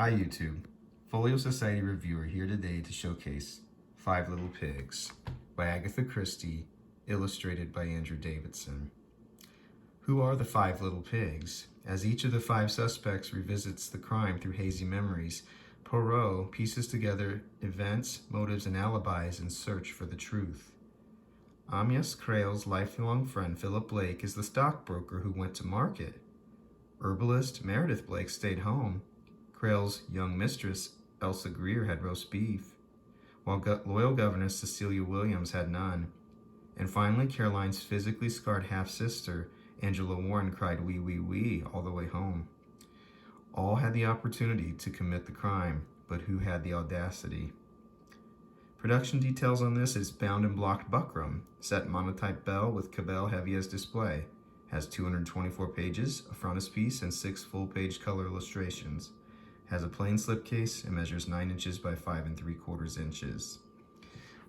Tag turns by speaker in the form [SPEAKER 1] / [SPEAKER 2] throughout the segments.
[SPEAKER 1] Hi YouTube, Folio Society reviewer here today to showcase Five Little Pigs by Agatha Christie, illustrated by Andrew Davidson. Who are the five little pigs? As each of the five suspects revisits the crime through hazy memories, Poirot pieces together events, motives, and alibis in search for the truth. Amias Creel's lifelong friend Philip Blake is the stockbroker who went to market. Herbalist Meredith Blake stayed home. Creel's young mistress, Elsa Greer, had roast beef, while loyal governess Cecilia Williams had none. And finally, Caroline's physically scarred half-sister, Angela Warren, cried wee wee wee all the way home. All had the opportunity to commit the crime, but who had the audacity? Production details on this is bound and blocked buckram, set monotype bell with Cabell heavy as display. Has 224 pages, a frontispiece, and 6 full-page color illustrations. Has a plain slipcase and measures 9 inches by 5 3/4 inches.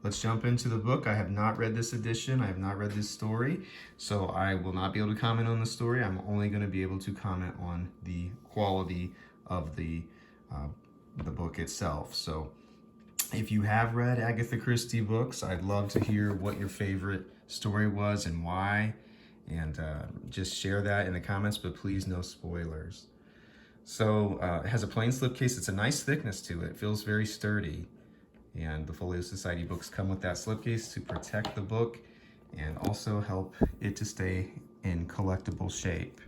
[SPEAKER 1] Let's jump into the book. I have not read this edition. I have not read this story, so I will not be able to comment on the story. I'm only going to be able to comment on the quality of the book itself. So if you have read Agatha Christie books, I'd love to hear what your favorite story was and why, and just share that in the comments, but please no spoilers. So it has a plain slipcase. It's a nice thickness to it. It feels very sturdy. And the Folio Society books come with that slipcase to protect the book and also help it to stay in collectible shape.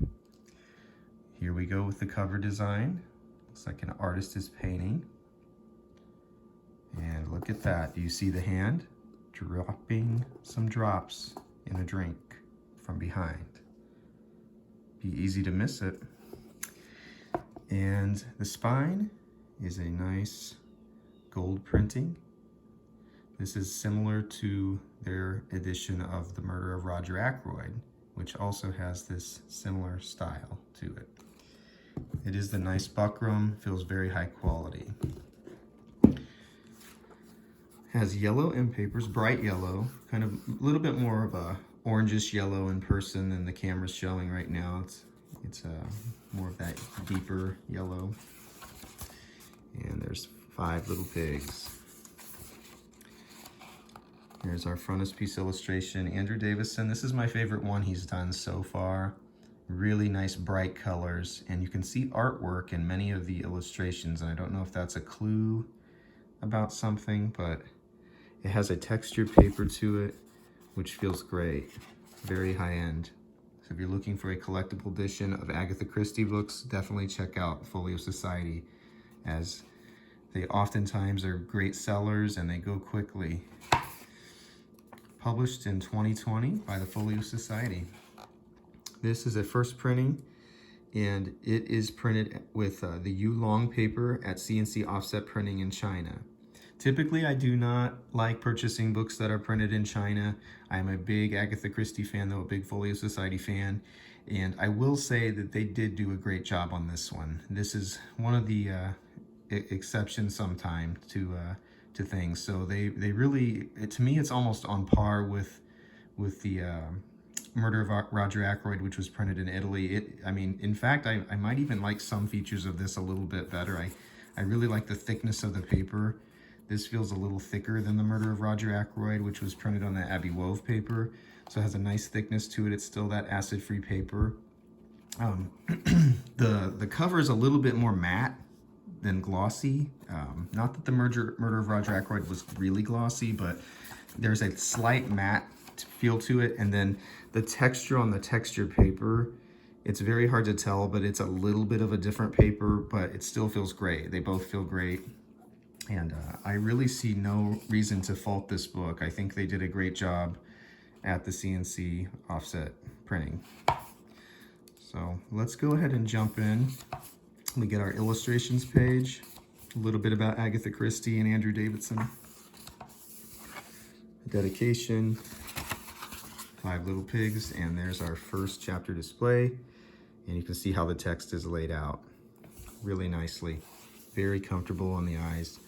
[SPEAKER 1] Here we go with the cover design. Looks like an artist is painting. And look at that. Do you see the hand dropping some drops in a drink from behind? Be easy to miss it. And the spine is a nice gold printing. This is similar to their edition of The Murder of Roger Ackroyd, which also has this similar style to it. It is the nice buckram, feels very high quality. Has yellow end papers, bright yellow, kind of a little bit more of a orangish yellow in person than the camera's showing right now. It's more of that deeper yellow. And there's five little pigs. Here's our frontispiece illustration. Andrew Davidson, this is my favorite one he's done so far. Really nice bright colors, and you can see artwork in many of the illustrations, and I don't know if that's a clue about something, but it has a textured paper to it, which feels great. Very high end. So if you're looking for a collectible edition of Agatha Christie books, definitely check out Folio Society, as they oftentimes are great sellers and they go quickly. Published in 2020 by the Folio Society. This is a first printing, and it is printed with the Yulong paper at CNC Offset Printing in China. Typically, I do not like purchasing books that are printed in China. I am a big Agatha Christie fan, though a big Folio Society fan, and I will say that they did do a great job on this one. This is one of the exceptions sometimes to things. So they really, to me, it's almost on par with the Murder of Roger Ackroyd, which was printed in Italy. I mean, in fact, I might even like some features of this a little bit better. I really like the thickness of the paper. This feels a little thicker than the Murder of Roger Ackroyd, which was printed on that Abbey Wove paper. So it has a nice thickness to it. It's still that acid-free paper. The cover is a little bit more matte than glossy. Not that the Murder of Roger Ackroyd was really glossy, but there's a slight matte feel to it. And then the texture on the textured paper, it's very hard to tell, but it's a little bit of a different paper, but it still feels great. They both feel great. And I really see no reason to fault this book. I think they did a great job at the CNC offset printing. So let's go ahead and jump in. We get our illustrations page, a little bit about Agatha Christie and Andrew Davidson. Dedication, five little pigs, and there's our first chapter display. And you can see how the text is laid out really nicely. Very comfortable on the eyes.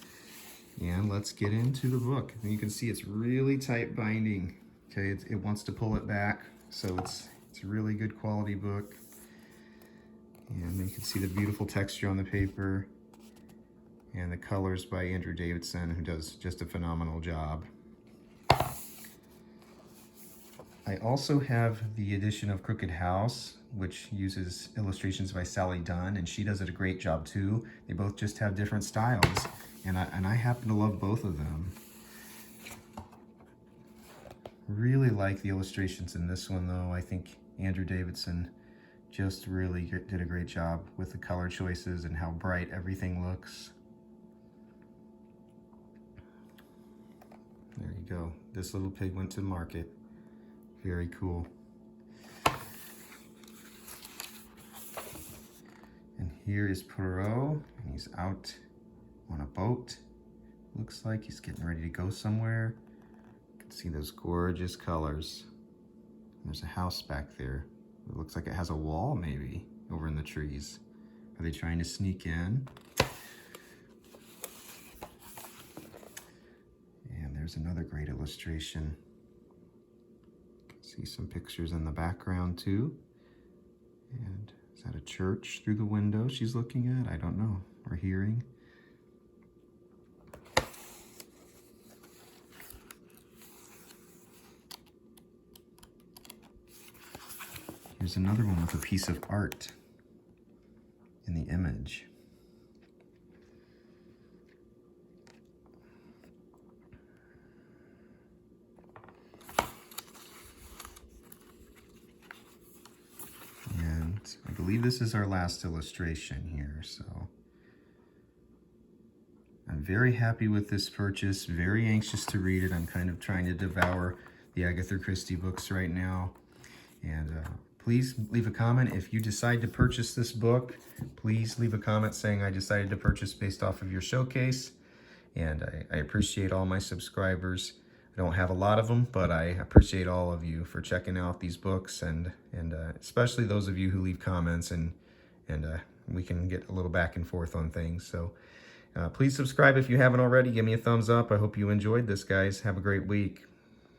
[SPEAKER 1] And let's get into the book. And you can see it's really tight binding. Okay, it wants to pull it back, so it's a really good quality book. And you can see the beautiful texture on the paper. And the colors by Andrew Davidson, who does just a phenomenal job. I also have the edition of Crooked House, which uses illustrations by Sally Dunn, and she does it a great job too. They both just have different styles, and I happen to love both of them. Really like the illustrations in this one though. I think Andrew Davidson just really did a great job with the color choices and how bright everything looks. There you go. This little pig went to market. Very cool. And here is Poirot, and he's out on a boat. Looks like he's getting ready to go somewhere. You can see those gorgeous colors. And there's a house back there. It looks like it has a wall maybe over in the trees. Are they trying to sneak in? And there's another great illustration. See some pictures in the background too. And is that a church through the window she's looking at? I don't know, or hearing. Here's another one with a piece of art in the image. I believe this is our last illustration here, so I'm very happy with this purchase, very anxious to read it. I'm kind of trying to devour the Agatha Christie books right now. And please leave a comment if you decide to purchase this book. Please leave a comment saying I decided to purchase based off of your showcase. And I appreciate all my subscribers. I don't have a lot of them, but I appreciate all of you for checking out these books, and especially those of you who leave comments, and we can get a little back and forth on things. So please subscribe if you haven't already. Give me a thumbs up. I hope you enjoyed this, guys. Have a great week.